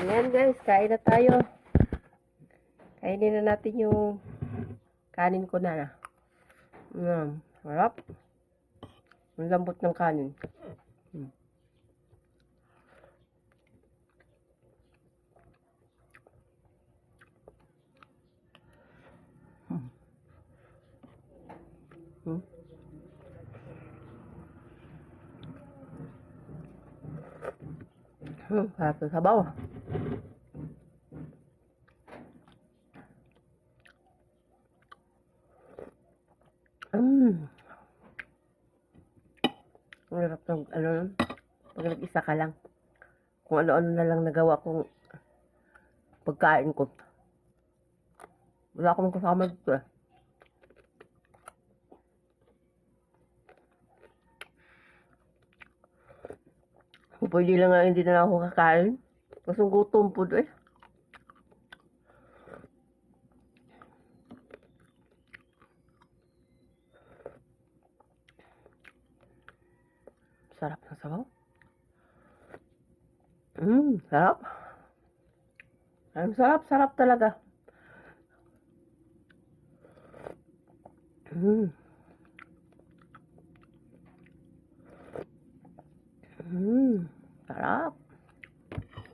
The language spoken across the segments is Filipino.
Ayan guys, kain na tayo. Kainin na natin yung kanin ko na. Harap. Ang lambot ng kanin. Harap ng sabaw. Ang harap ng pag nag-isa ka lang. Kung ano-ano na lang nagawa kong pagkain ko. Wala akong kasama dito eh. Kung pwede lang nga hindi na lang ako kakain. Kasi gutom po doon eh. Sarap ng sabaw. Sarap. Ang sarap talaga. Sarap.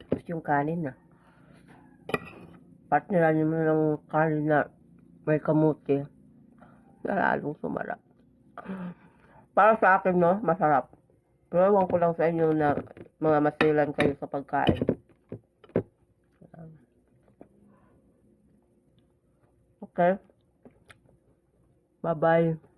Tapos yung kanin na. Partneran mo ng kanin na may kamuti. Lalong sumarap. Para sa akin, no, masarap. Pero ewan ko lang sa inyo na mga masilan kayo sa pagkain. Okay. Bye-bye.